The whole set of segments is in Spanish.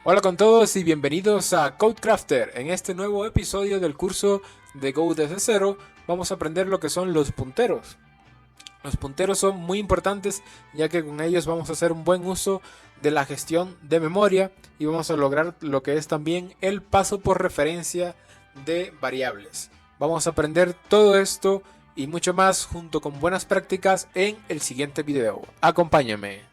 Hola con todos y bienvenidos a Codecrafter. En este nuevo episodio del curso de Go desde cero vamos a aprender lo que son los punteros. Los punteros son muy importantes ya que con ellos vamos a hacer un buen uso de la gestión de memoria y vamos a lograr lo que es también el paso por referencia de variables. Vamos a aprender todo esto y mucho más junto con buenas prácticas en el siguiente video. Acompáñame.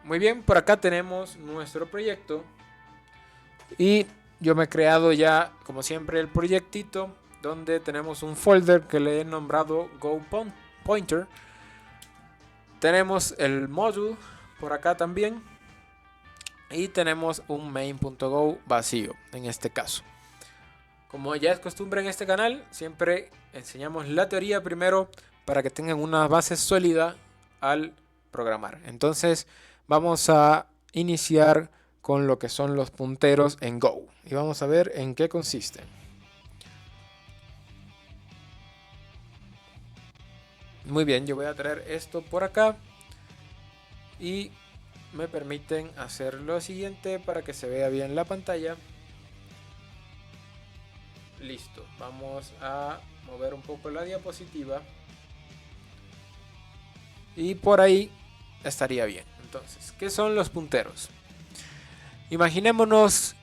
Muy bien, por acá tenemos nuestro proyecto y yo me he creado ya como siempre el proyectito donde tenemos un folder que le he nombrado GoPointer. Tenemos el módulo por acá también y tenemos un main.go vacío en este caso. Como ya es costumbre en este canal, siempre enseñamos la teoría primero para que tengan una base sólida al programar. Entonces vamos a iniciar con lo que son los punteros en Go y vamos a ver en qué consisten. Muy bien, yo voy a traer esto por acá y me permiten hacer lo siguiente para que se vea bien la pantalla. Listo, vamos a mover un poco la diapositiva y por ahí estaría bien. Entonces, ¿qué son los punteros? Imaginémonos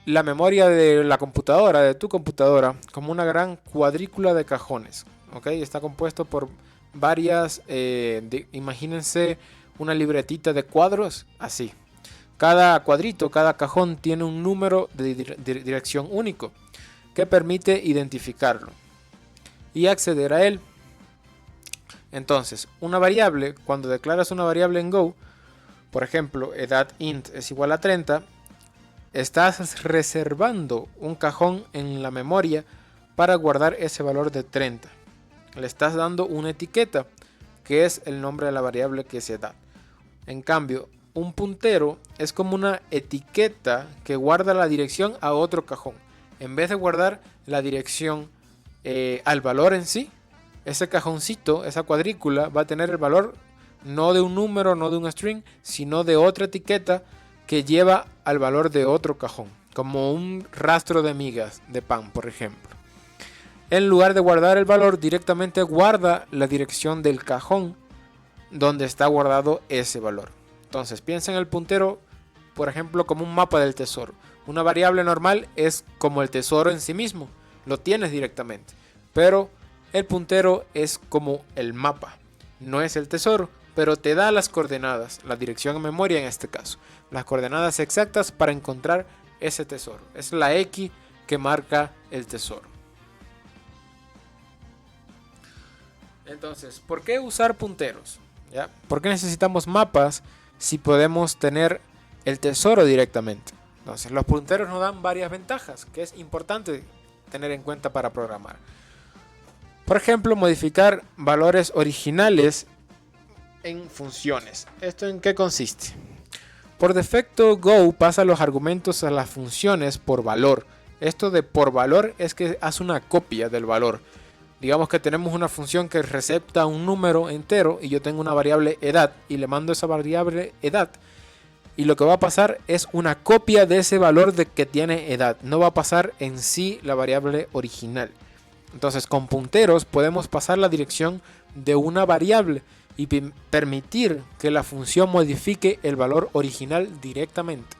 la memoria de la computadora, de tu computadora, como una gran cuadrícula de cajones. ¿Ok? Está compuesto por varias, imagínense una libretita de cuadros, así. Cada cuadrito, cada cajón tiene un número de dirección único que permite identificarlo y acceder a él. Entonces, una variable, cuando declaras una variable en Go, por ejemplo, edad int es igual a 30, estás reservando un cajón en la memoria para guardar ese valor de 30. Le estás dando una etiqueta, que es el nombre de la variable que se da. En cambio, un puntero es como una etiqueta que guarda la dirección a otro cajón. En vez de guardar la dirección al valor en sí, ese cajoncito, esa cuadrícula, va a tener el valor no de un número, no de un string, sino de otra etiqueta que lleva al valor de otro cajón, como un rastro de migas de pan, por ejemplo. En lugar de guardar el valor, directamente guarda la dirección del cajón donde está guardado ese valor. Entonces, piensa en el puntero, por ejemplo, como un mapa del tesoro. Una variable normal es como el tesoro en sí mismo, lo tienes directamente, pero el puntero es como el mapa, no es el tesoro, pero te da las coordenadas, la dirección en memoria en este caso, las coordenadas exactas para encontrar ese tesoro. Es la X que marca el tesoro. Entonces, ¿por qué usar punteros? ¿Ya? ¿Por qué necesitamos mapas si podemos tener el tesoro directamente? Entonces, los punteros nos dan varias ventajas que es importante tener en cuenta para programar. Por ejemplo, modificar valores originales en funciones. ¿Esto en qué consiste? Por defecto, Go pasa los argumentos a las funciones por valor. Esto de por valor es que hace una copia del valor. Digamos que tenemos una función que recepta un número entero y yo tengo una variable edad y le mando esa variable edad. Y lo que va a pasar es una copia de ese valor de que tiene edad. No va a pasar en sí la variable original. Entonces con punteros podemos pasar la dirección de una variable y permitir que la función modifique el valor original directamente.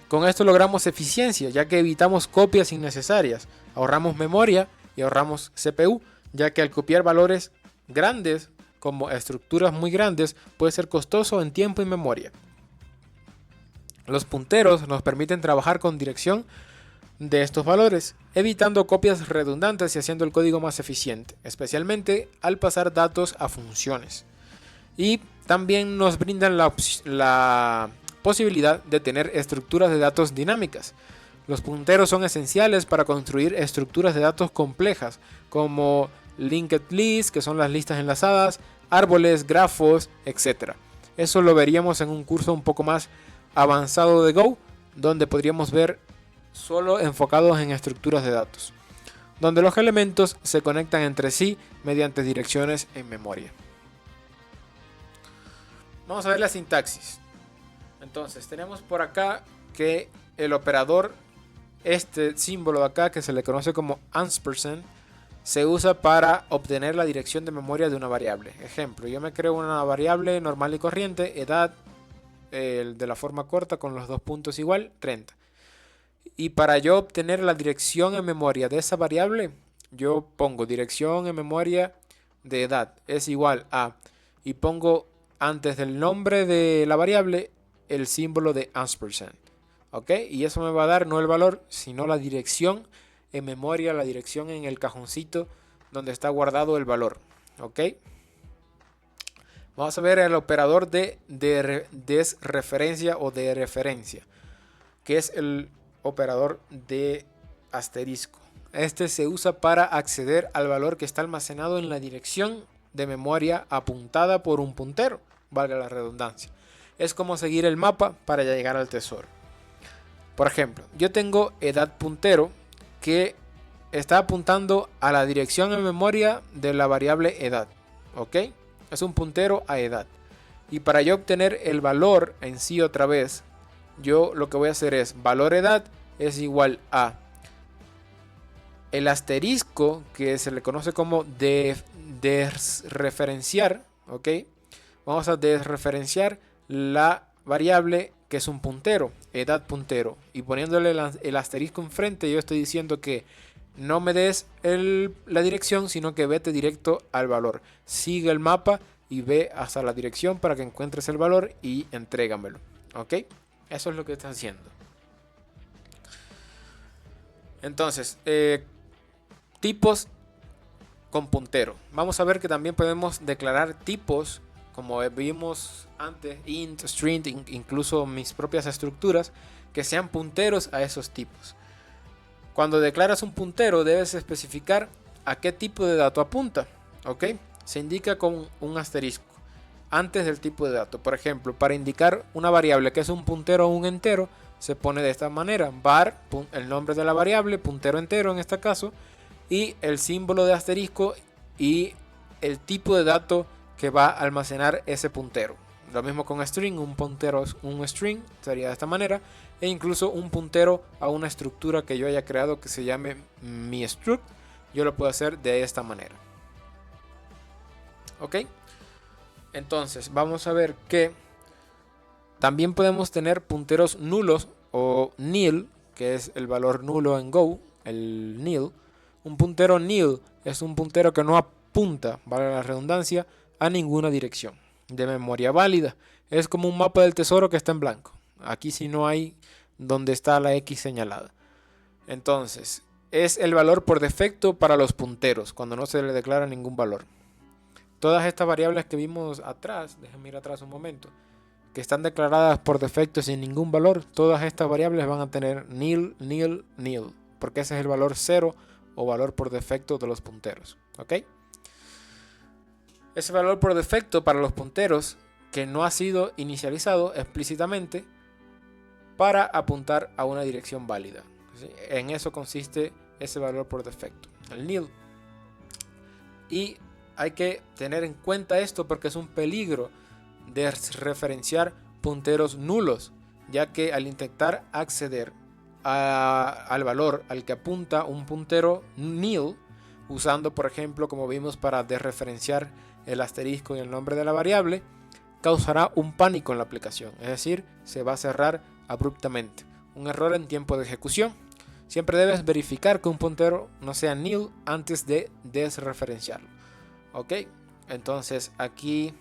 Con esto logramos eficiencia, ya que evitamos copias innecesarias, ahorramos memoria y ahorramos CPU, ya que al copiar valores grandes, como estructuras muy grandes, puede ser costoso en tiempo y memoria. Los punteros nos permiten trabajar con dirección de estos valores, evitando copias redundantes y haciendo el código más eficiente, especialmente al pasar datos a funciones. Y también nos brindan la posibilidad de tener estructuras de datos dinámicas. Los punteros son esenciales para construir estructuras de datos complejas, como linked lists, que son las listas enlazadas, árboles, grafos, etc. Eso lo veríamos en un curso un poco más avanzado de Go, donde podríamos ver solo enfocados en estructuras de datos, donde los elementos se conectan entre sí mediante direcciones en memoria. Vamos a ver la sintaxis. Entonces tenemos por acá que el operador, este símbolo de acá que se le conoce como ampersand, se usa para obtener la dirección de memoria de una variable. Ejemplo, yo me creo una variable normal y corriente, edad, de la forma corta con los dos puntos igual, 30. Y para yo obtener la dirección en memoria de esa variable, yo pongo dirección en memoria de edad es igual a, y pongo antes del nombre de la variable el símbolo de ampersand. ¿Ok? Y eso me va a dar no el valor, sino la dirección en memoria, la dirección en el cajoncito donde está guardado el valor. ¿Ok? Vamos a ver el operador de desreferencia o de referencia, que es el operador de asterisco. Este se usa para acceder al valor que está almacenado en la dirección de memoria apuntada por un puntero, valga la redundancia. Es como seguir el mapa para llegar al tesoro. Por ejemplo, yo tengo edad puntero que está apuntando a la dirección en memoria de la variable edad. ¿Ok? Es un puntero a edad. Y para yo obtener el valor en sí otra vez, yo lo que voy a hacer es valor edad es igual a el asterisco que se le conoce como desreferenciar. ¿Ok? Vamos a desreferenciar la variable que es un puntero, edad puntero, y poniéndole el asterisco enfrente, yo estoy diciendo que no me des la dirección, sino que vete directo al valor. Sigue el mapa y ve hasta la dirección para que encuentres el valor y entrégamelo. ¿Ok? Eso es lo que estás haciendo. Entonces, tipos con puntero. Vamos a ver que también podemos declarar tipos, como vimos antes, int, string, incluso mis propias estructuras, que sean punteros a esos tipos. Cuando declaras un puntero debes especificar a qué tipo de dato apunta. ¿Ok? Se indica con un asterisco antes del tipo de dato. Por ejemplo, para indicar una variable que es un puntero o un entero, se pone de esta manera: var, el nombre de la variable, puntero entero en este caso, y el símbolo de asterisco y el tipo de dato que va a almacenar ese puntero. Lo mismo con string, un puntero, un string sería de esta manera, e incluso un puntero a una estructura que yo haya creado que se llame mi struct, yo lo puedo hacer de esta manera. ¿Ok? Entonces vamos a ver que también podemos tener punteros nulos o nil, que es el valor nulo en Go, el nil. Un puntero nil es un puntero que no apunta, vale la redundancia, a ninguna dirección de memoria válida. Es como un mapa del tesoro que está en blanco. Aquí sí no hay donde está la X señalada. Entonces, es el valor por defecto para los punteros, cuando no se le declara ningún valor. Todas estas variables que vimos atrás, déjenme ir atrás un momento, que están declaradas por defecto sin ningún valor, todas estas variables van a tener nil, nil, nil, porque ese es el valor 0 o valor por defecto de los punteros. ¿Ok? Ese valor por defecto para los punteros que no ha sido inicializado explícitamente para apuntar a una dirección válida. ¿Sí? En eso consiste ese valor por defecto, el nil. Y hay que tener en cuenta esto porque es un peligro de referenciar punteros nulos, ya que al intentar acceder al valor al que apunta un puntero nil, usando por ejemplo como vimos para desreferenciar el asterisco y el nombre de la variable, causará un pánico en la aplicación, es decir, se va a cerrar abruptamente, un error en tiempo de ejecución. Siempre debes verificar que un puntero no sea nil antes de desreferenciarlo. Ok, entonces aquí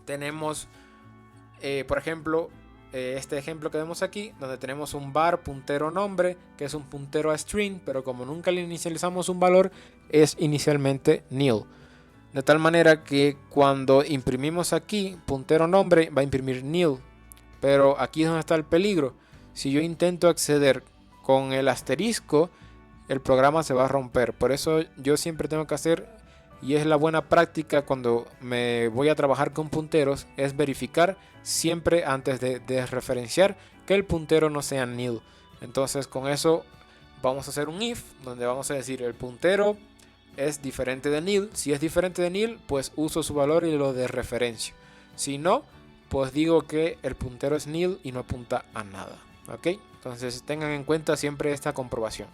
tenemos por ejemplo este ejemplo que vemos aquí, donde tenemos un var puntero nombre, que es un puntero a string, pero como nunca le inicializamos un valor, es inicialmente nil. De tal manera que cuando imprimimos aquí puntero nombre va a imprimir nil. Pero aquí es donde está el peligro. Si yo intento acceder con el asterisco, el programa se va a romper. Por eso yo siempre tengo que hacer, y es la buena práctica cuando me voy a trabajar con punteros, es verificar siempre antes de desreferenciar que el puntero no sea nil. Entonces con eso vamos a hacer un if, donde vamos a decir el puntero es diferente de nil. Si es diferente de nil, pues uso su valor y lo desreferencio. Si no, pues digo que el puntero es nil y no apunta a nada. ¿Ok? Entonces tengan en cuenta siempre esta comprobación.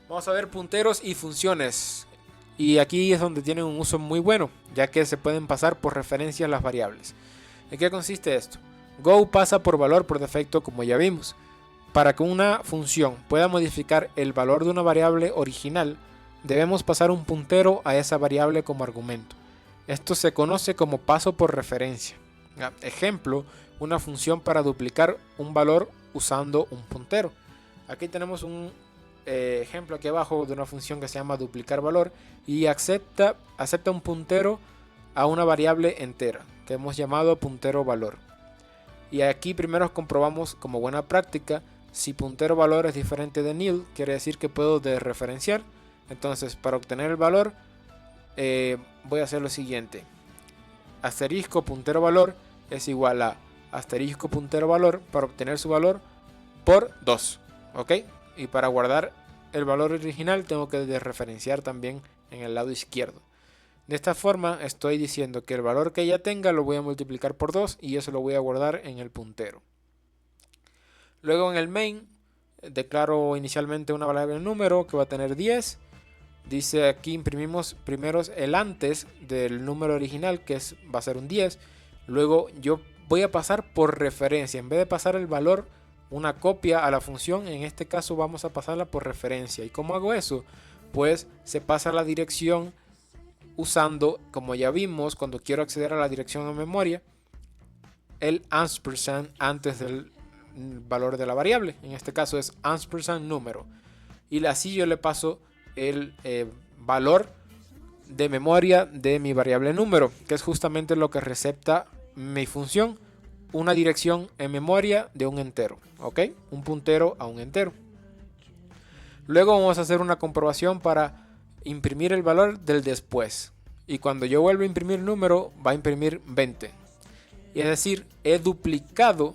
Vamos a ver punteros y funciones. Y aquí es donde tienen un uso muy bueno, ya que se pueden pasar por referencia a las variables. ¿En qué consiste esto? Go pasa por valor por defecto, como ya vimos. Para que una función pueda modificar el valor de una variable original, debemos pasar un puntero a esa variable como argumento. Esto se conoce como paso por referencia. Ejemplo, una función para duplicar un valor usando un puntero. Aquí tenemos un ejemplo aquí abajo de una función que se llama duplicar valor y acepta un puntero a una variable entera que hemos llamado puntero valor. Y aquí primero comprobamos como buena práctica si puntero valor es diferente de nil, quiere decir que puedo desreferenciar. Entonces, para obtener el valor voy a hacer lo siguiente: asterisco puntero valor es igual a asterisco puntero valor para obtener su valor por 2. ¿Ok? Y para guardar el valor original tengo que desreferenciar también en el lado izquierdo. De esta forma estoy diciendo que el valor que ya tenga lo voy a multiplicar por 2 y eso lo voy a guardar en el puntero. Luego en el main declaro inicialmente una variable número que va a tener 10. Dice aquí imprimimos primero el antes del número original que va a ser un 10. Luego yo voy a pasar por referencia. En vez de pasar el valor, una copia a la función, en este caso vamos a pasarla por referencia. ¿Y cómo hago eso? Pues se pasa la dirección usando, como ya vimos, cuando quiero acceder a la dirección en memoria, el ampersand antes del valor de la variable. En este caso es ampersand número. Y así yo le paso el valor de memoria de mi variable número, que es justamente lo que recepta mi función, una dirección en memoria de un entero, ¿ok? Un puntero a un entero. Luego vamos a hacer una comprobación para imprimir el valor del después. Y cuando yo vuelva a imprimir el número, va a imprimir 20. Y es decir, he duplicado,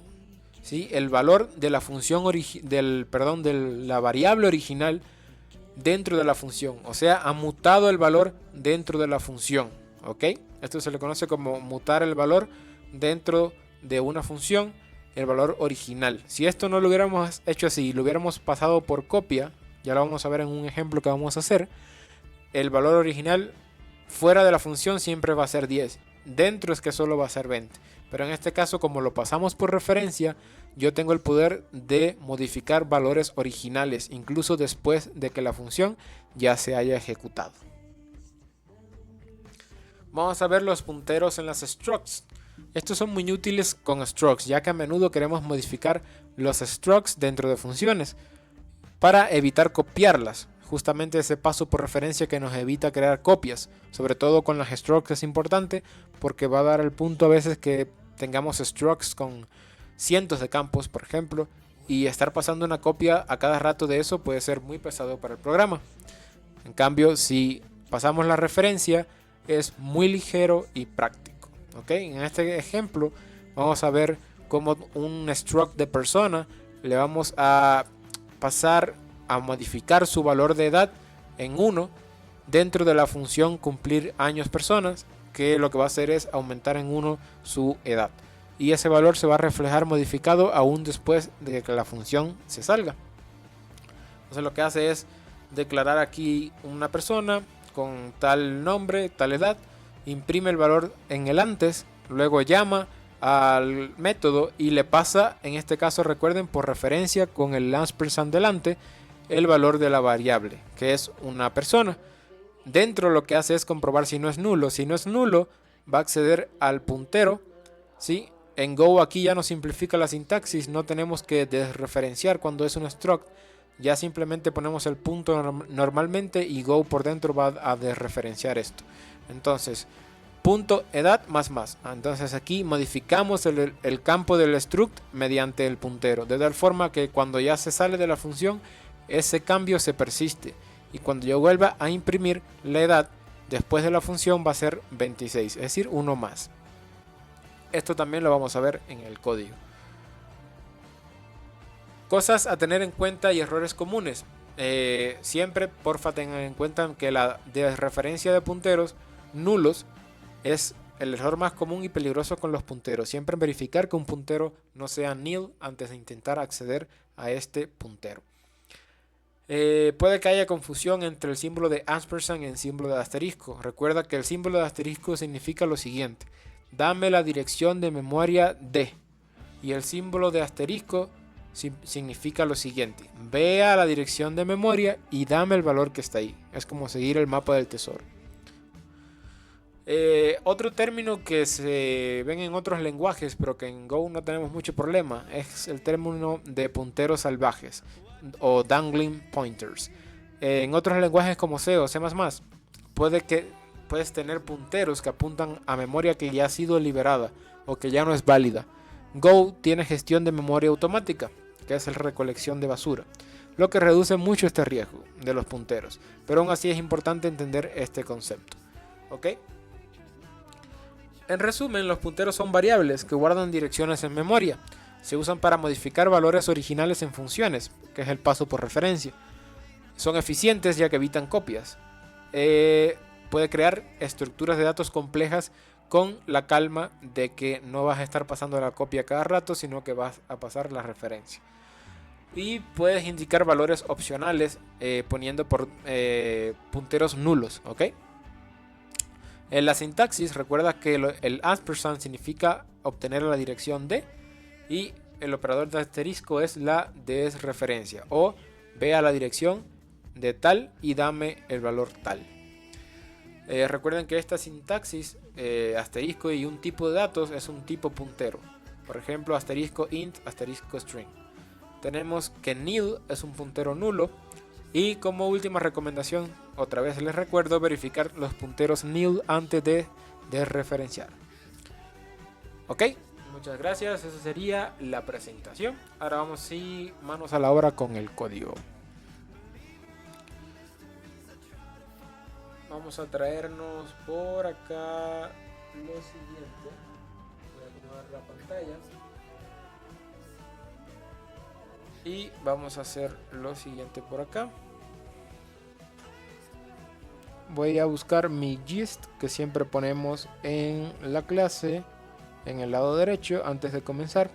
¿sí?, el valor de la función de la variable original dentro de la función. O sea, ha mutado el valor dentro de la función, ¿ok? Esto se le conoce como mutar el valor dentro de una función, el valor original. Si esto no lo hubiéramos hecho así, lo hubiéramos pasado por copia, ya lo vamos a ver en un ejemplo que vamos a hacer, el valor original fuera de la función siempre va a ser 10, dentro es que solo va a ser 20, pero en este caso, como lo pasamos por referencia, yo tengo el poder de modificar valores originales incluso después de que la función ya se haya ejecutado. Vamos a ver los punteros en las structs. Estos son muy útiles con structs, ya que a menudo queremos modificar los structs dentro de funciones para evitar copiarlas. Justamente ese paso por referencia que nos evita crear copias, sobre todo con las structs es importante porque va a dar el punto a veces que tengamos structs con cientos de campos, por ejemplo, y estar pasando una copia a cada rato de eso puede ser muy pesado para el programa. En cambio, si pasamos la referencia, es muy ligero y práctico. ¿Okay? En este ejemplo vamos a ver cómo un struct de persona le vamos a pasar a modificar su valor de edad en 1 dentro de la función cumplir años personas, que lo que va a hacer es aumentar en 1 su edad. Y ese valor se va a reflejar modificado aún después de que la función se salga. Entonces lo que hace es declarar aquí una persona con tal nombre, tal edad, imprime el valor en el antes, luego llama al método y le pasa, en este caso recuerden, por referencia con el ampersand delante, el valor de la variable, que es una persona. Dentro lo que hace es comprobar si no es nulo. Si no es nulo, va a acceder al puntero, ¿sí? En Go aquí ya nos simplifica la sintaxis, no tenemos que desreferenciar cuando es un struct, ya simplemente ponemos el punto normalmente y Go por dentro va a desreferenciar esto. Entonces, punto edad más. Entonces aquí modificamos el campo del struct mediante el puntero, de tal forma que cuando ya se sale de la función, ese cambio se persiste. Y cuando yo vuelva a imprimir la edad, después de la función va a ser 26, es decir, 1 más. Esto también lo vamos a ver en el código. Cosas a tener en cuenta y errores comunes. Siempre, porfa, tengan en cuenta que la desreferencia de punteros nulos es el error más común y peligroso con los punteros. Siempre verificar que un puntero no sea nil antes de intentar acceder a este puntero. Puede que haya confusión entre el símbolo de ampersand y el símbolo de asterisco. Recuerda que el símbolo de asterisco significa lo siguiente: dame la dirección de memoria de. Y el símbolo de asterisco significa lo siguiente: ve a la dirección de memoria y dame el valor que está ahí. Es como seguir el mapa del tesoro. Otro término que se ven en otros lenguajes, pero que en Go no tenemos mucho problema, es el término de punteros salvajes o dangling pointers. En otros lenguajes como C o C++, puedes tener punteros que apuntan a memoria que ya ha sido liberada o que ya no es válida. Go tiene gestión de memoria automática, que es la recolección de basura, lo que reduce mucho este riesgo de los punteros, pero aún así es importante entender este concepto. ¿Ok? En resumen, los punteros son variables que guardan direcciones en memoria. Se usan para modificar valores originales en funciones, que es el paso por referencia. Son eficientes ya que evitan copias. Puede crear estructuras de datos complejas con la calma de que no vas a estar pasando la copia cada rato, sino que vas a pasar la referencia. Y puedes indicar valores opcionales poniendo por punteros nulos, ¿ok? En la sintaxis, recuerda que el ampersand significa obtener la dirección de, y el operador de asterisco es la desreferencia, o ve a la dirección de tal y dame el valor tal. Recuerden que esta sintaxis, asterisco y un tipo de datos, es un tipo puntero. Por ejemplo, asterisco int, asterisco string. Tenemos que nil es un puntero nulo. Y como última recomendación, otra vez les recuerdo verificar los punteros nil antes de referenciar. Ok, muchas gracias, esa sería la presentación. Ahora vamos sí, manos a la obra con el código. Vamos a traernos por acá lo siguiente. Voy a acomodar la pantalla. Y vamos a hacer lo siguiente por acá. Voy a buscar mi gist que siempre ponemos en la clase en el lado derecho antes de comenzar,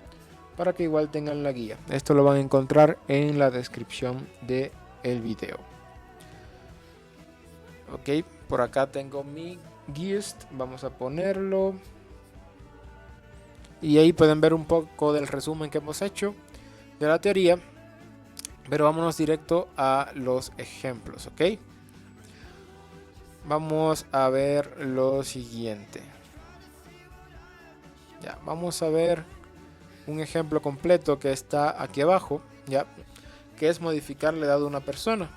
para que igual tengan la guía. Esto lo van a encontrar en la descripción del video. Ok, por acá tengo mi gist. Vamos a ponerlo. Y ahí pueden ver un poco del resumen que hemos hecho de la teoría, pero vámonos directo a los ejemplos, ¿ok? Vamos a ver lo siguiente. Ya, vamos a ver un ejemplo completo que está aquí abajo, ya, que es modificar la edad de una persona,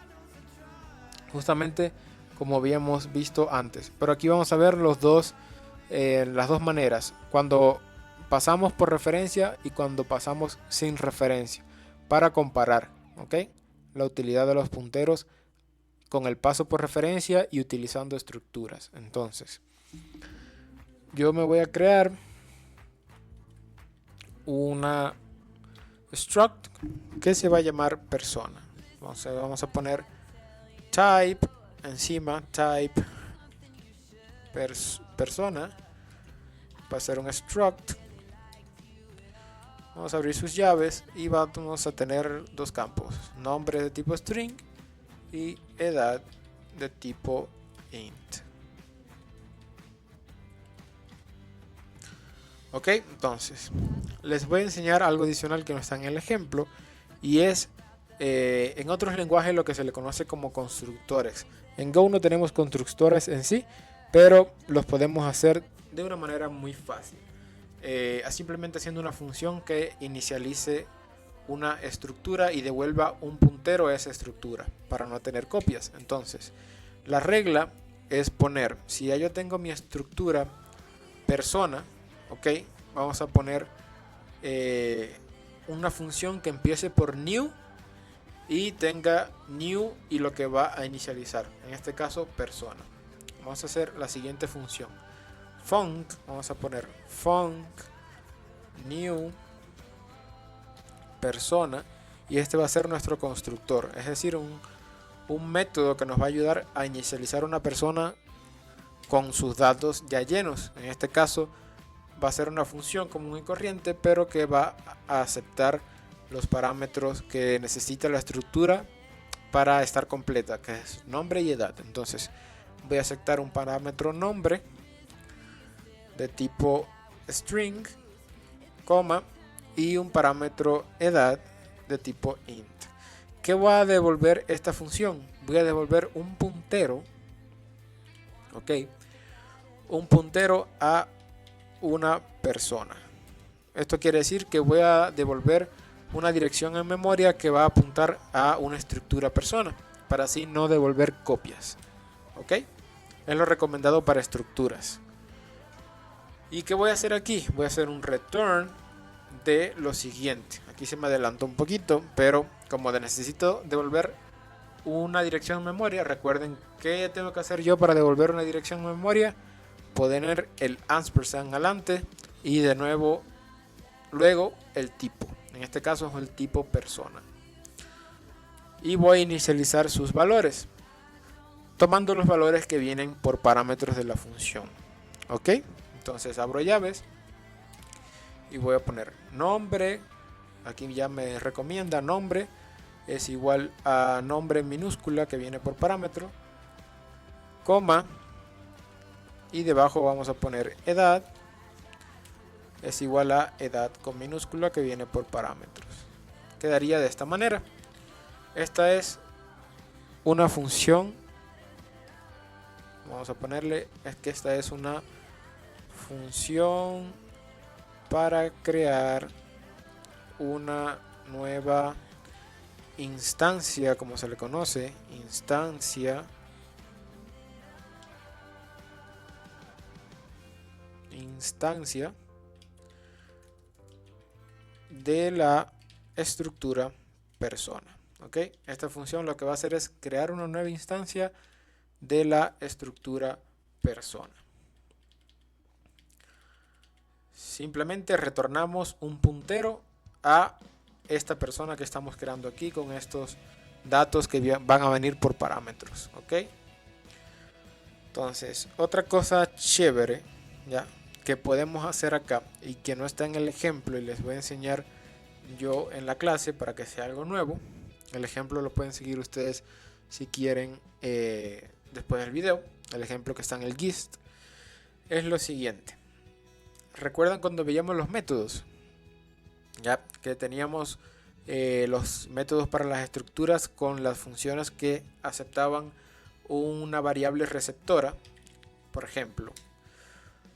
justamente como habíamos visto antes. Pero aquí vamos a ver las dos maneras: cuando pasamos por referencia y cuando pasamos sin referencia, para comparar, ¿ok? La utilidad de los punteros con el paso por referencia y utilizando estructuras. Entonces, yo me voy a crear una struct que se va a llamar persona. Vamos a poner type encima, type persona, va a ser un struct. Vamos a abrir sus llaves y vamos a tener dos campos: nombre de tipo string y edad de tipo int. Ok, entonces les voy a enseñar algo adicional que no está en el ejemplo, y es en otros lenguajes lo que se le conoce como constructores. En Go no tenemos constructores en sí, pero los podemos hacer de una manera muy fácil. Simplemente haciendo una función que inicialice una estructura y devuelva un puntero a esa estructura para no tener copias. Entonces, la regla es poner, si ya yo tengo mi estructura persona, ok, vamos a poner una función que empiece por new y tenga new y lo que va a inicializar, en este caso persona. Vamos a hacer la siguiente función: func, vamos a poner func new persona, y este va a ser nuestro constructor, es decir, un método que nos va a ayudar a inicializar una persona con sus datos ya llenos. En este caso va a ser una función común y corriente, pero que va a aceptar los parámetros que necesita la estructura para estar completa, que es nombre y edad. Entonces voy a aceptar un parámetro nombre de tipo string, coma, y un parámetro edad de tipo int. ¿Qué va a devolver esta función? Voy a devolver un puntero, ok, un puntero a una persona. Esto quiere decir que voy a devolver una dirección en memoria que va a apuntar a una estructura persona, para así no devolver copias, ok. Es lo recomendado para estructuras. ¿Y qué voy a hacer aquí? Voy a hacer un return de lo siguiente. Aquí se me adelantó un poquito, pero como necesito devolver una dirección en memoria, recuerden que tengo que hacer yo para devolver una dirección en memoria. Poner el ampersand adelante y de nuevo luego el tipo. En este caso es el tipo persona. Y voy a inicializar sus valores, tomando los valores que vienen por parámetros de la función. Ok, entonces abro llaves y voy a poner nombre. Aquí ya me recomienda nombre es igual a nombre en minúscula que viene por parámetro, coma, y debajo vamos a poner edad es igual a edad con minúscula que viene por parámetros. Quedaría de esta manera. Esta es una función, vamos a ponerle, es que esta es una función para crear una nueva instancia, como se le conoce, instancia de la estructura persona. ¿Ok? Esta función lo que va a hacer es crear una nueva instancia de la estructura persona. Simplemente retornamos un puntero a esta persona que estamos creando aquí con estos datos que van a venir por parámetros. ¿Ok? Entonces, otra cosa chévere, ¿ya?, que podemos hacer acá y que no está en el ejemplo y les voy a enseñar yo en la clase para que sea algo nuevo. El ejemplo lo pueden seguir ustedes si quieren después del video. El ejemplo que está en el GIST es lo siguiente. ¿Recuerdan cuando veíamos los métodos? Ya que teníamos los métodos para las estructuras con las funciones que aceptaban una variable receptora. Por ejemplo,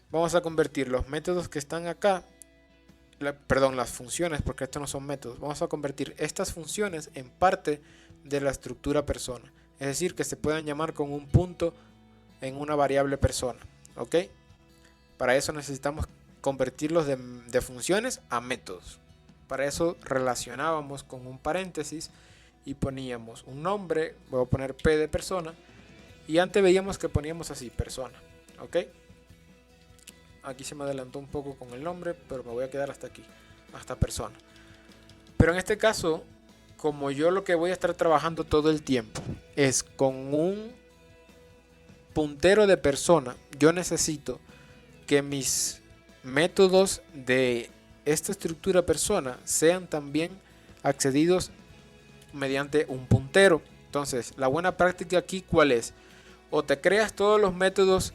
vamos a convertir los métodos que están acá, las funciones, porque estos no son métodos, vamos a convertir estas funciones en parte de la estructura persona, es decir, que se puedan llamar con un punto en una variable persona. ¿Ok? Para eso necesitamos convertirlos de funciones a métodos. Para eso relacionábamos con un paréntesis y poníamos un nombre, voy a poner P de persona, y antes veíamos que poníamos así, persona. ¿Ok? Aquí se me adelantó un poco con el nombre, pero me voy a quedar hasta aquí, hasta persona. Pero en este caso, como yo lo que voy a estar trabajando todo el tiempo es con un puntero de persona, yo necesito que mis métodos de esta estructura persona sean también accedidos mediante un puntero. Entonces, la buena práctica aquí, ¿cuál es? O te creas todos los métodos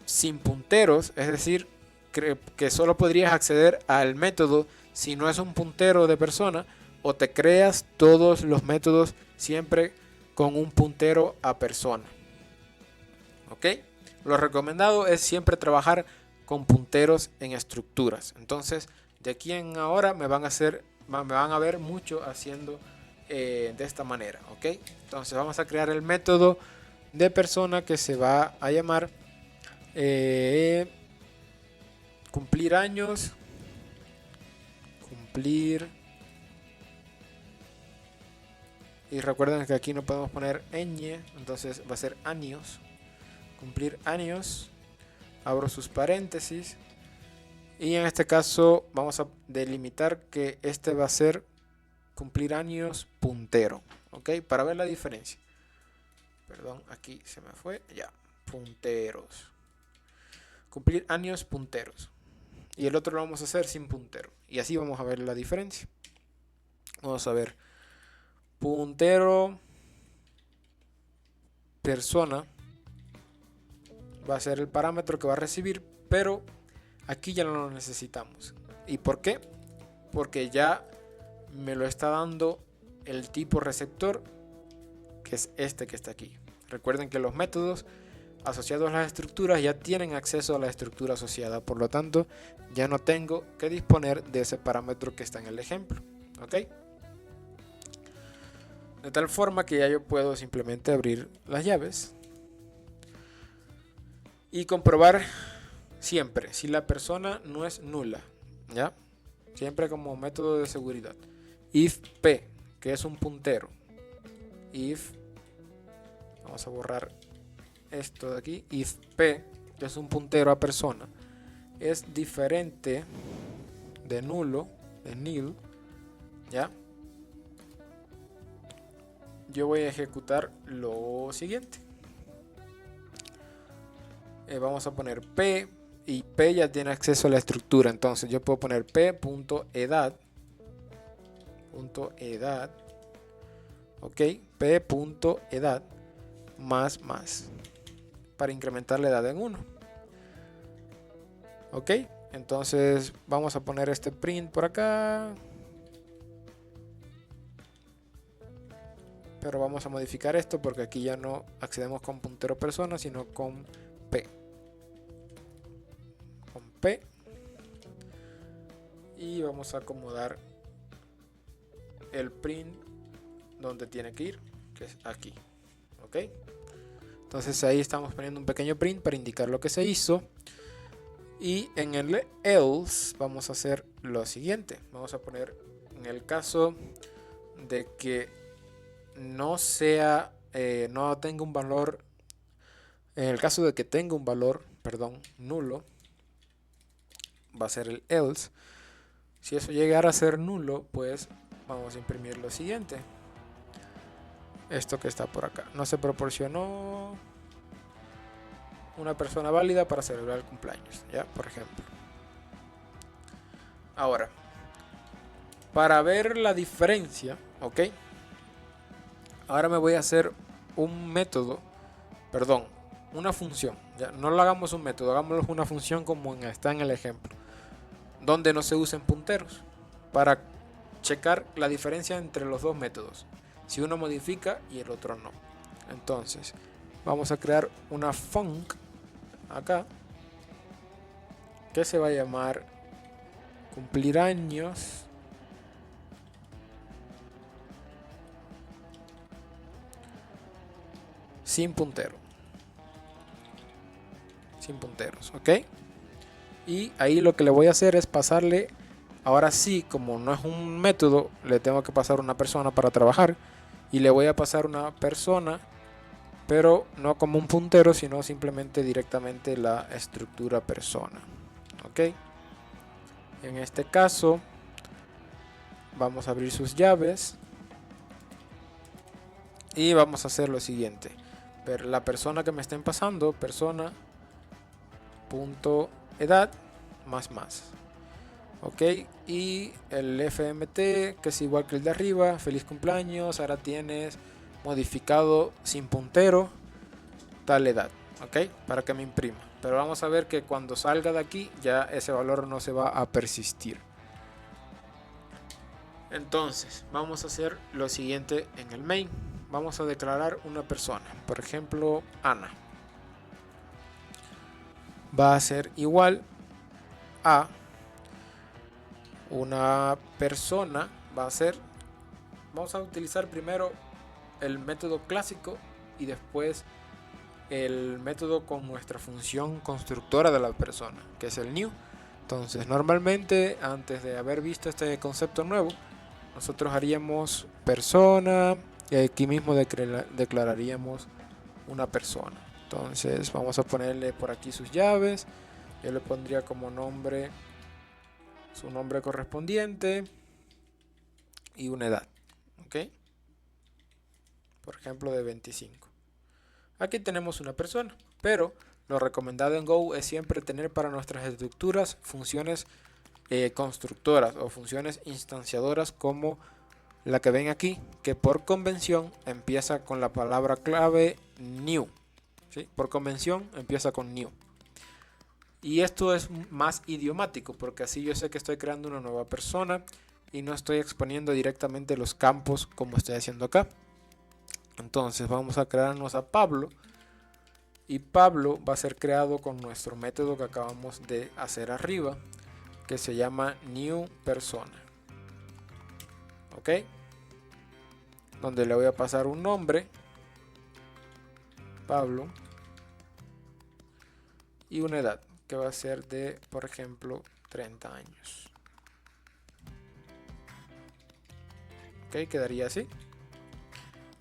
sin punteros, es decir, que solo podrías acceder al método si no es un puntero de persona, o te creas todos los métodos siempre con un puntero a persona. ¿Ok? Lo recomendado es siempre trabajar con punteros en estructuras. Entonces, de aquí en ahora me van a ver mucho haciendo de esta manera. ¿Ok? Entonces vamos a crear el método de persona que se va a llamar cumplir años, y recuerden que aquí no podemos poner ñ, entonces va a ser años, cumplir años, abro sus paréntesis, y en este caso vamos a delimitar que este va a ser cumplir años puntero. Ok, para ver la diferencia. Perdón, aquí se me fue, ya. punteros. Cumplir años punteros. Y el otro lo vamos a hacer sin puntero. Y así vamos a ver la diferencia. Vamos a ver. Puntero persona va a ser el parámetro que va a recibir, pero aquí ya no lo necesitamos. ¿Y por qué? Porque ya me lo está dando el tipo receptor, que es este que está aquí. Recuerden que los métodos asociados a las estructuras ya tienen acceso a la estructura asociada, por lo tanto ya no tengo que disponer de ese parámetro que está en el ejemplo. ¿Ok? De tal forma que ya yo puedo simplemente abrir las llaves y comprobar siempre si la persona no es nula, ¿ya? Siempre como método de seguridad. If P, que es un puntero. If, vamos a borrar esto de aquí. If P, que es un puntero a persona, es diferente de nulo, de nil, ¿ya? Yo voy a ejecutar lo siguiente. Vamos a poner P, y P ya tiene acceso a la estructura, entonces yo puedo poner P.edad, ok, P.edad más para incrementar la edad en 1. Ok, entonces vamos a poner este print por acá, pero vamos a modificar esto porque aquí ya no accedemos con puntero persona, sino con P. Y vamos a acomodar el print donde tiene que ir, que es aquí. Ok, entonces ahí estamos poniendo un pequeño print para indicar lo que se hizo. Y en el else vamos a hacer lo siguiente. Vamos a poner, en el caso de que no sea, no tenga un valor, en el caso de que tenga un valor, nulo, va a ser el else. Si eso llegara a ser nulo, pues vamos a imprimir lo siguiente. Esto que está por acá. No se proporcionó una persona válida para celebrar el cumpleaños, ¿ya? Por ejemplo. Ahora, para ver la diferencia, ¿ok? Ahora me voy a hacer un método, una función. Ya no lo hagamos un método, hagámoslo una función como está en el ejemplo, donde no se usen punteros, para checar la diferencia entre los dos métodos, si uno modifica y el otro no. Entonces vamos a crear una func acá que se va a llamar cumplir años sin puntero, sin punteros, ¿ok? Y ahí lo que le voy a hacer es pasarle, ahora sí, como no es un método, le tengo que pasar una persona para trabajar, y le voy a pasar una persona, pero no como un puntero, sino simplemente directamente la estructura persona. Ok, en este caso vamos a abrir sus llaves y vamos a hacer lo siguiente. Ver la persona que me estén pasando, persona.edad más. Ok, y el FMT, que es igual que el de arriba, feliz cumpleaños, ahora tienes modificado sin puntero tal edad, ok, para que me imprima. Pero vamos a ver que cuando salga de aquí ya ese valor no se va a persistir. Entonces vamos a hacer lo siguiente en el main. Vamos a declarar una persona, por ejemplo Ana. Va a ser igual a una persona, vamos a utilizar primero el método clásico y después el método con nuestra función constructora de la persona, que es el new. Entonces normalmente, antes de haber visto este concepto nuevo, nosotros haríamos persona y aquí mismo declararíamos una persona. Entonces vamos a ponerle por aquí sus llaves. Yo le pondría como nombre su nombre correspondiente y una edad, ok, por ejemplo de 25. Aquí tenemos una persona. Pero lo recomendado en Go es siempre tener para nuestras estructuras funciones constructoras o funciones instanciadoras como la que ven aquí, que por convención empieza con la palabra clave new. ¿Sí? Por convención empieza con new. Y esto es más idiomático porque así yo sé que estoy creando una nueva persona y no estoy exponiendo directamente los campos como estoy haciendo acá. Entonces vamos a crearnos a Pablo y Pablo va a ser creado con nuestro método que acabamos de hacer arriba, que se llama new persona. ¿Ok? Donde le voy a pasar un nombre, Pablo, y una edad que va a ser de, por ejemplo, 30 años. Ok, quedaría así.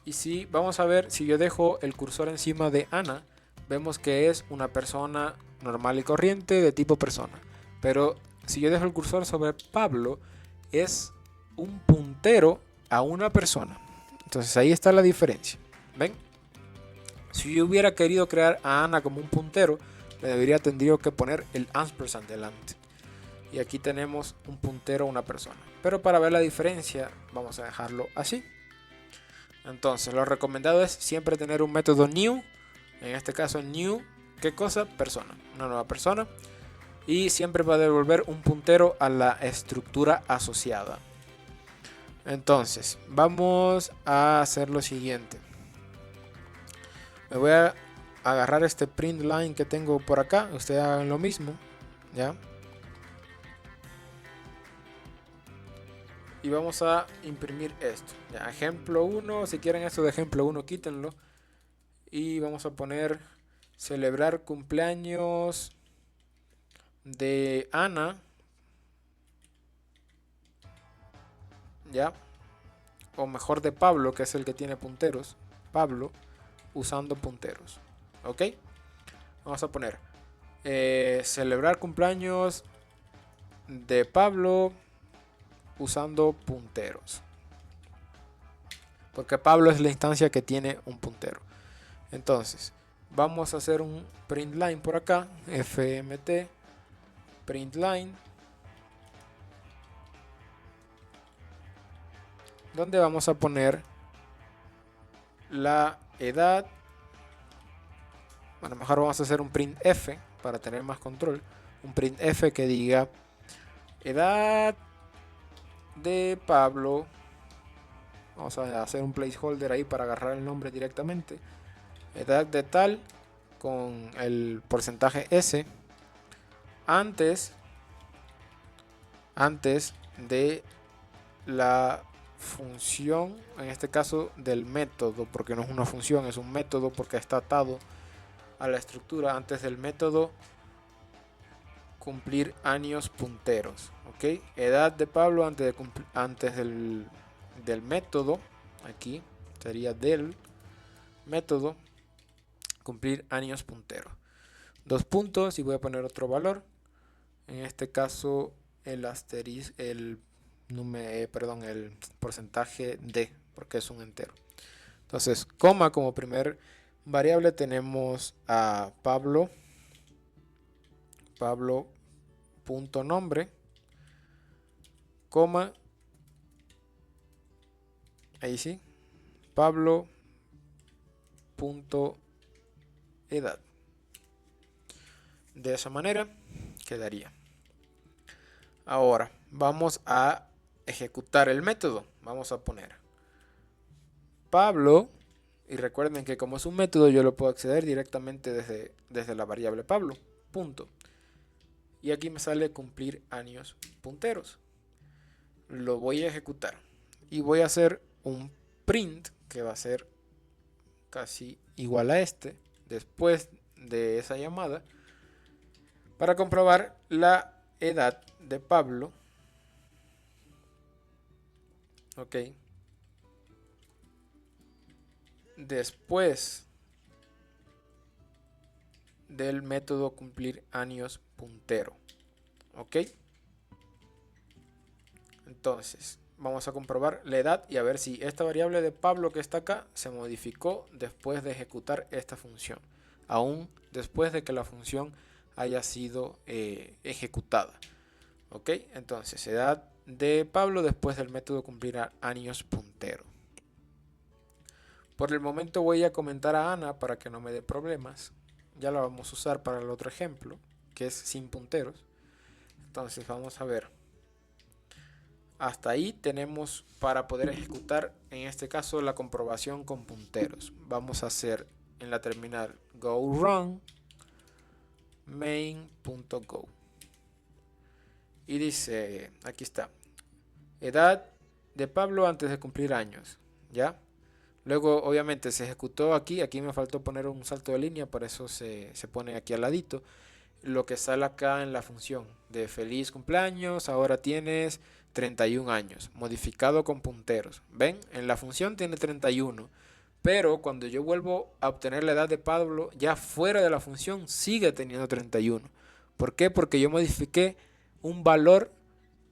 Y si vamos a ver, si yo dejo el cursor encima de Ana, vemos que es una persona normal y corriente de tipo persona. Pero si yo dejo el cursor sobre Pablo, es un puntero a una persona. Entonces ahí está la diferencia. ¿Ven? Si yo hubiera querido crear a Ana como un puntero, tendría que poner el ampersand delante. Y aquí tenemos un puntero a una persona. Pero para ver la diferencia, vamos a dejarlo así. Entonces, lo recomendado es siempre tener un método new. En este caso, new, ¿qué cosa? Persona. Una nueva persona. Y siempre va a devolver un puntero a la estructura asociada. Entonces, vamos a hacer lo siguiente. Me voy a agarrar este print line que tengo por acá. Ustedes hagan lo mismo. ¿Ya? Y vamos a imprimir esto. Ya, ejemplo 1. Si quieren esto de ejemplo 1, quítenlo. Y vamos a poner celebrar cumpleaños de Ana. Ya. O mejor de Pablo, que es el que tiene punteros. Pablo usando punteros. Ok. Vamos a poner celebrar cumpleaños de Pablo usando punteros. Porque Pablo es la instancia que tiene un puntero. Entonces, vamos a hacer un print line por acá. fmt print line. Donde vamos a poner la edad. Bueno, mejor vamos a hacer un printf para tener más control. Un printf que diga edad de Pablo. Vamos a hacer un placeholder ahí para agarrar el nombre directamente. Edad de tal con el porcentaje S antes de la función, en este caso del método, porque no es una función, es un método porque está atado a la estructura, antes del método cumplir años punteros. ¿Ok? Edad de Pablo antes del método, aquí sería del método cumplir años punteros. Dos puntos y voy a poner otro valor. En este caso el asterisco, el porcentaje d, porque es un entero. Entonces, coma como primer variable tenemos a Pablo punto nombre, coma, ahí sí, Pablo punto edad. De esa manera quedaría. Ahora vamos a ejecutar el método. Vamos a poner Pablo, y recuerden que como es un método yo lo puedo acceder directamente desde la variable Pablo, punto. Y aquí me sale cumplir años punteros. Lo voy a ejecutar y voy a hacer un print que va a ser casi igual a este después de esa llamada para comprobar la edad de Pablo. Ok. Después del método cumplir años puntero. Ok. Entonces vamos a comprobar la edad y a ver si esta variable de Pablo que está acá se modificó después de ejecutar esta función. aún después de que la función haya sido ejecutada. Ok, entonces edad de Pablo después del método cumplir años puntero. Por el momento voy a comentar a Ana para que no me dé problemas. Ya la vamos a usar para el otro ejemplo, que es sin punteros. Entonces vamos a ver. Hasta ahí tenemos para poder ejecutar, en este caso, la comprobación con punteros. Vamos a hacer en la terminal go run main.go. Y dice, aquí está, edad de Pablo antes de cumplir años. ¿Ya? Luego obviamente se ejecutó aquí me faltó poner un salto de línea, por eso se pone aquí al ladito. Lo que sale acá en la función de feliz cumpleaños, ahora tienes 31 años, modificado con punteros. ¿Ven? En la función tiene 31, pero cuando yo vuelvo a obtener la edad de Pablo, ya fuera de la función sigue teniendo 31. ¿Por qué? Porque yo modifiqué un valor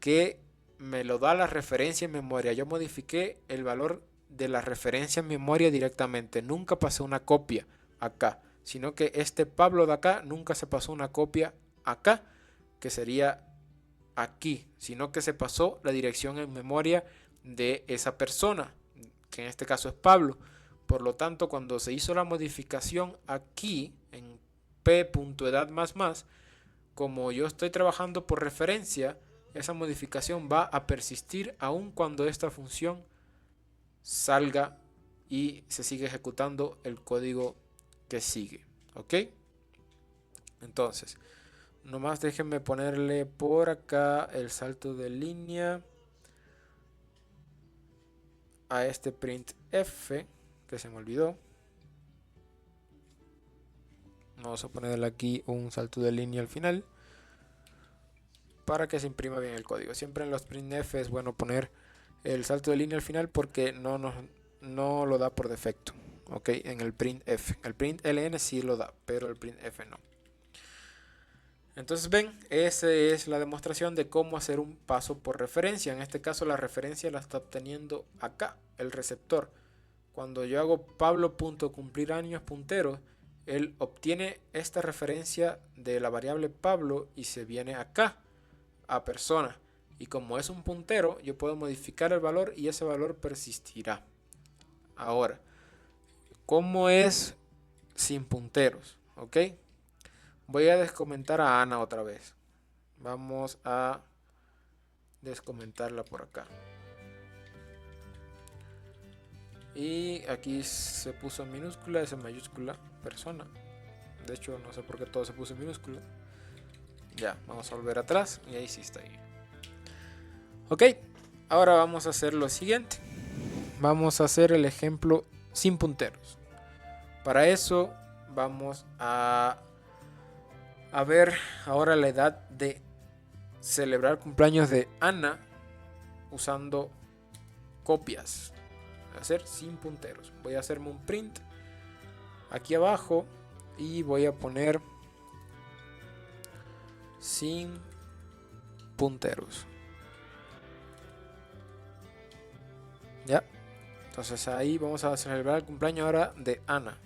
que me lo da la referencia en memoria. Yo modifiqué el valor de la referencia en memoria directamente. Nunca pasé una copia acá, sino que este Pablo de acá nunca se pasó una copia acá, que sería aquí, sino que se pasó la dirección en memoria de esa persona, que en este caso es Pablo. Por lo tanto, cuando se hizo la modificación aquí en p.edad más, como yo estoy trabajando por referencia, esa modificación va a persistir aun cuando esta función salga y se sigue ejecutando el código que sigue. ¿Ok? Entonces, nomás déjenme ponerle por acá el salto de línea a este printf que se me olvidó. Vamos a ponerle aquí un salto de línea al final para que se imprima bien el código. Siempre en los printf es bueno poner el salto de línea al final porque no lo da por defecto. Ok, en el printf. El println sí lo da, pero el printf no. Entonces ven, esa es la demostración de cómo hacer un paso por referencia. En este caso la referencia la está obteniendo acá, el receptor. Cuando yo hago Pablo.cumplir años puntero, él obtiene esta referencia de la variable Pablo y se viene acá a persona. Y como es un puntero, yo puedo modificar el valor y ese valor persistirá. Ahora, ¿cómo es sin punteros? ¿Ok? Voy a descomentar a Ana otra vez. Vamos a descomentarla por acá. Y aquí se puso en minúscula, es en mayúscula, persona. De hecho, no sé por qué todo se puso en minúscula. Ya, vamos a volver atrás y ahí sí está bien. Ok, ahora vamos a hacer lo siguiente. Vamos a hacer el ejemplo sin punteros. Para eso vamos a ver ahora la edad de celebrar cumpleaños de Ana usando copias. Hacer sin punteros. Voy a hacerme un print aquí abajo y voy a poner sin punteros. Ya. Entonces ahí vamos a celebrar el cumpleaños ahora de Ana.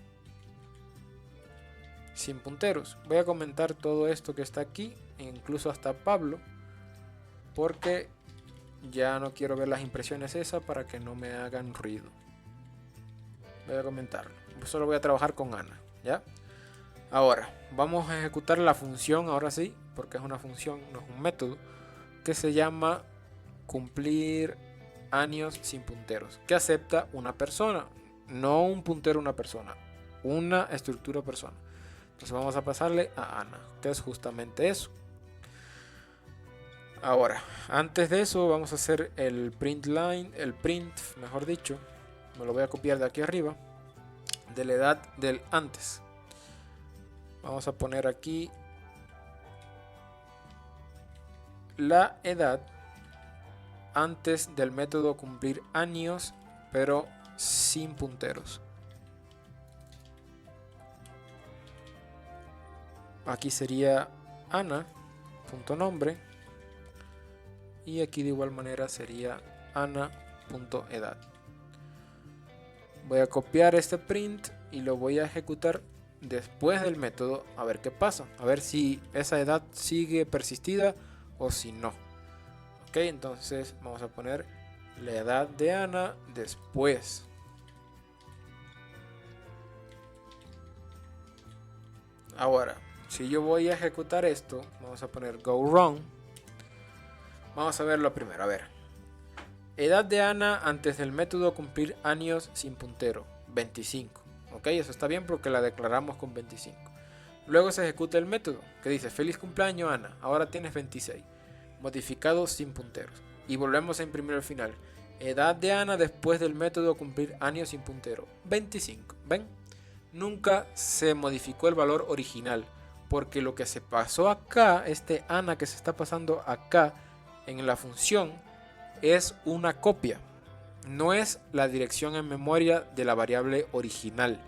Sin punteros. Voy a comentar todo esto que está aquí, incluso hasta Pablo, porque ya no quiero ver las impresiones esas para que no me hagan ruido. Voy a comentarlo. Solo voy a trabajar con Ana, ¿ya? Ahora, vamos a ejecutar la función, ahora sí, porque es una función, no es un método, que se llama cumplir años sin punteros, que acepta una persona, no un puntero una persona, una estructura persona. Entonces vamos a pasarle a Ana, que es justamente eso. Ahora, antes de eso vamos a hacer el print line, el print, mejor dicho, me lo voy a copiar de aquí arriba, de la edad del antes. Vamos a poner aquí la edad antes del método cumplir años, pero sin punteros. Aquí sería Ana.nombre y aquí de igual manera sería Ana.edad. Voy a copiar este print y lo voy a ejecutar después del método, a ver qué pasa, a ver si esa edad sigue persistida o si no. Ok, entonces vamos a poner la edad de Ana después. Ahora, si yo voy a ejecutar esto, vamos a poner go wrong. Vamos a verlo primero, a ver. Edad de Ana antes del método cumplir años sin puntero, 25. Ok, eso está bien porque la declaramos con 25. Luego se ejecuta el método que dice feliz cumpleaños Ana, ahora tienes 26. Modificado sin punteros. Y volvemos a imprimir al final. Edad de Ana después del método cumplir años sin puntero, 25. ¿Ven? Nunca se modificó el valor original, porque lo que se pasó acá, este Ana que se está pasando acá en la función, es una copia. No es la dirección en memoria de la variable original,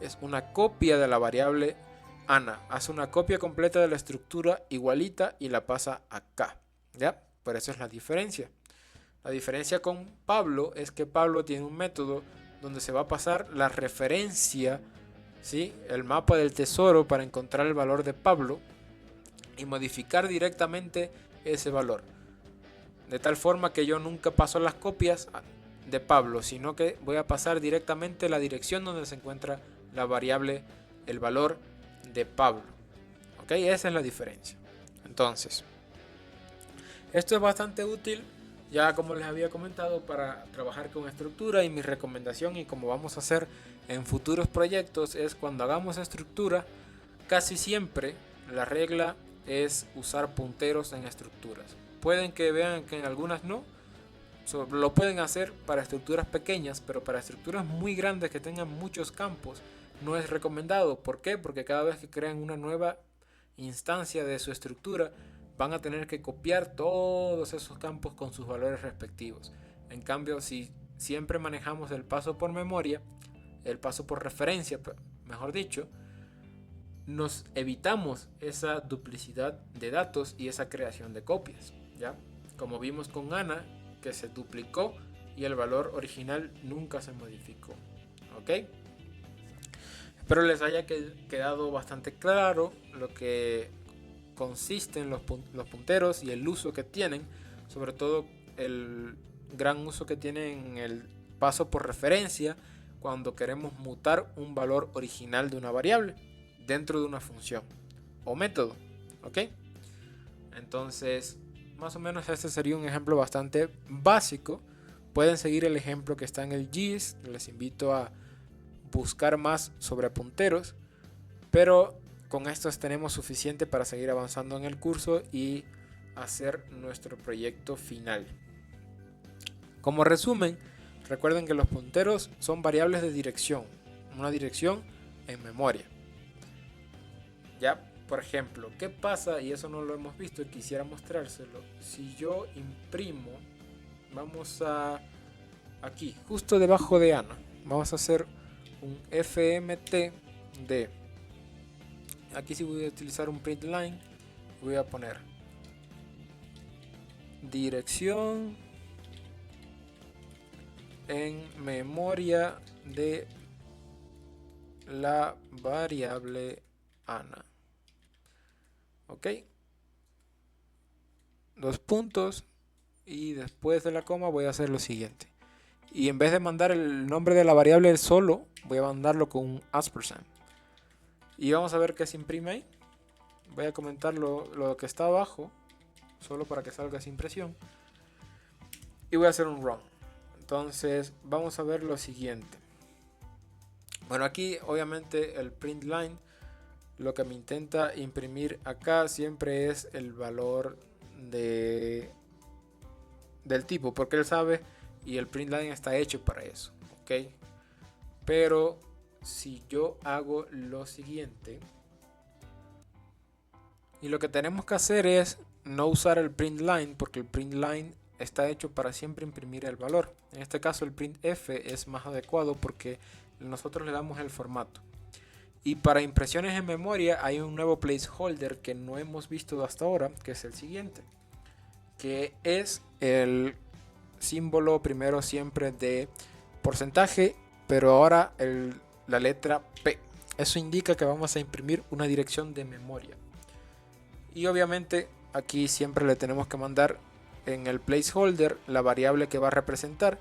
es una copia de la variable Ana. Hace una copia completa de la estructura igualita y la pasa acá. ¿Ya? Por eso es la diferencia. La diferencia con Pablo es que Pablo tiene un método donde se va a pasar la referencia, ¿sí? El mapa del tesoro para encontrar el valor de Pablo y modificar directamente ese valor. De tal forma que yo nunca paso las copias de Pablo, sino que voy a pasar directamente la dirección donde se encuentra la variable, el valor de Pablo. ¿Ok? Esa es la diferencia. Entonces, esto es bastante útil, ya como les había comentado, para trabajar con estructura, y mi recomendación y como vamos a hacer en futuros proyectos es cuando hagamos estructura, casi siempre la regla es usar punteros en estructuras. Pueden que vean que en algunas no, lo pueden hacer para estructuras pequeñas, pero para estructuras muy grandes que tengan muchos campos no es recomendado. ¿Por qué? Porque cada vez que crean una nueva instancia de su estructura van a tener que copiar todos esos campos con sus valores respectivos. En cambio, si siempre manejamos el paso por memoria, el paso por referencia, mejor dicho, nos evitamos esa duplicidad de datos y esa creación de copias, ¿ya? Como vimos con Ana, que se duplicó y el valor original nunca se modificó. ¿Ok? Espero les haya quedado bastante claro lo que consisten los punteros y el uso que tienen, sobre todo el gran uso que tienen en el paso por referencia cuando queremos mutar un valor original de una variable dentro de una función o método. ¿Ok? Entonces, más o menos este sería un ejemplo bastante básico. Pueden seguir el ejemplo que está en el GIS. Les invito a buscar más sobre punteros, pero con estos tenemos suficiente para seguir avanzando en el curso y hacer nuestro proyecto final. Como resumen, recuerden que los punteros son variables de dirección, una dirección en memoria. Ya, por ejemplo, ¿qué pasa? Y eso no lo hemos visto y quisiera mostrárselo. Si yo imprimo, vamos a aquí, justo debajo de Ana, vamos a hacer un FMT de, aquí sí voy a utilizar un print line, voy a poner dirección en memoria de la variable Ana. Ok, dos puntos y después de la coma voy a hacer lo siguiente, y en vez de mandar el nombre de la variable solo, voy a mandarlo con un ampersand. Y vamos a ver qué se imprime ahí. Voy a comentar lo que está abajo, solo para que salga sin presión. Y voy a hacer un run. Entonces vamos a ver lo siguiente. Bueno, aquí obviamente el print line lo que me intenta imprimir acá siempre es el valor del tipo, porque él sabe y el print line está hecho para eso. Ok, pero si yo hago lo siguiente, y lo que tenemos que hacer es no usar el print line, porque el print line está hecho para siempre imprimir el valor. En este caso el printf es más adecuado porque nosotros le damos el formato. Y para impresiones en memoria hay un nuevo placeholder que no hemos visto hasta ahora, que es el siguiente, que es el símbolo primero siempre de porcentaje, pero ahora la letra P. eso indica que vamos a imprimir una dirección de memoria. Y obviamente aquí siempre le tenemos que mandar en el placeholder la variable que va a representar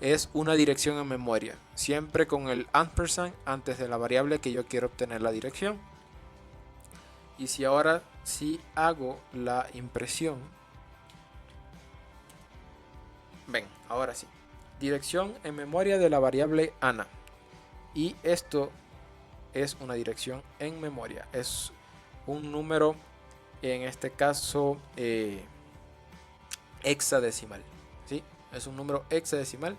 es una dirección en memoria, siempre con el ampersand antes de la variable que yo quiero obtener la dirección. Y si ahora sí hago la impresión, ven, ahora sí, dirección en memoria de la variable Ana, y esto es una dirección en memoria, es un número, en este caso hexadecimal, ¿sí? Es un número hexadecimal,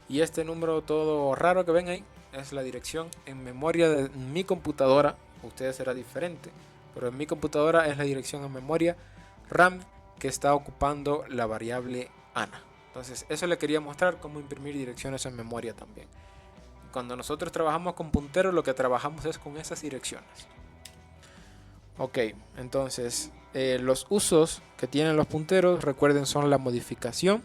y este número todo raro que ven ahí es la dirección en memoria de mi computadora. Ustedes será diferente, pero en mi computadora es la dirección en memoria RAM que está ocupando la variable Ana. Entonces eso le quería mostrar, cómo imprimir direcciones en memoria también. Cuando nosotros trabajamos con punteros, lo que trabajamos es con esas direcciones. Ok, entonces los usos que tienen los punteros, recuerden, son la modificación,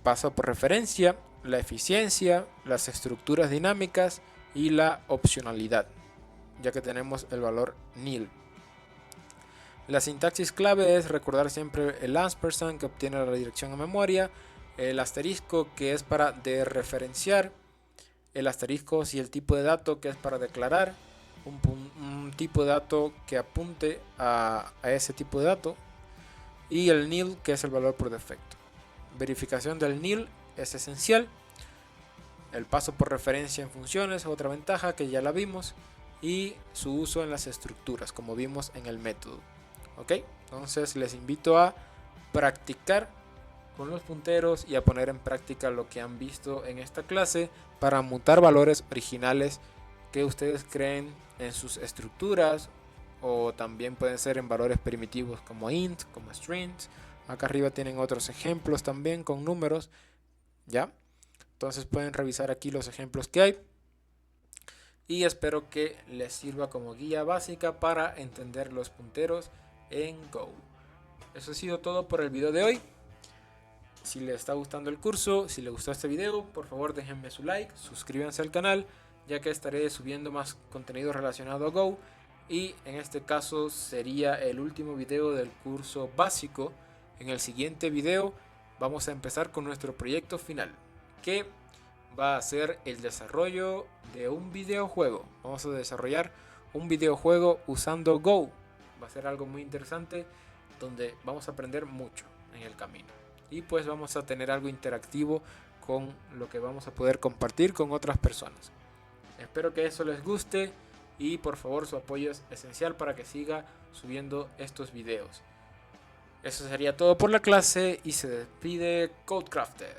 paso por referencia, la eficiencia, las estructuras dinámicas y la opcionalidad, ya que tenemos el valor nil. La sintaxis clave es recordar siempre el ampersand, que obtiene la dirección a memoria, el asterisco, que es para dereferenciar, el asterisco si el tipo de dato, que es para declarar un tipo de dato que apunte a ese tipo de dato, y el nil, que es el valor por defecto. Verificación del nil es esencial. El paso por referencia en funciones es otra ventaja que ya la vimos, y su uso en las estructuras, como vimos en el método. Ok, entonces les invito a practicar con los punteros y a poner en práctica lo que han visto en esta clase para mutar valores originales que ustedes creen en sus estructuras, o también pueden ser en valores primitivos como int, como strings. Acá arriba tienen otros ejemplos también con números, ¿ya? Entonces pueden revisar aquí los ejemplos que hay, y espero que les sirva como guía básica para entender los punteros en Go. Eso ha sido todo por el video de hoy. Si les está gustando el curso, si les gustó este video, por favor déjenme su like, suscríbanse al canal, ya que estaré subiendo más contenido relacionado a Go, y en este caso sería el último video del curso básico. En el siguiente video vamos a empezar con nuestro proyecto final, que va a ser el desarrollo de un videojuego. Vamos a desarrollar un videojuego usando Go. Va a ser algo muy interesante, donde vamos a aprender mucho en el camino, y pues vamos a tener algo interactivo con lo que vamos a poder compartir con otras personas. Espero que eso les guste, y por favor su apoyo es esencial para que siga subiendo estos videos. Eso sería todo por la clase, y se despide Codecrafter.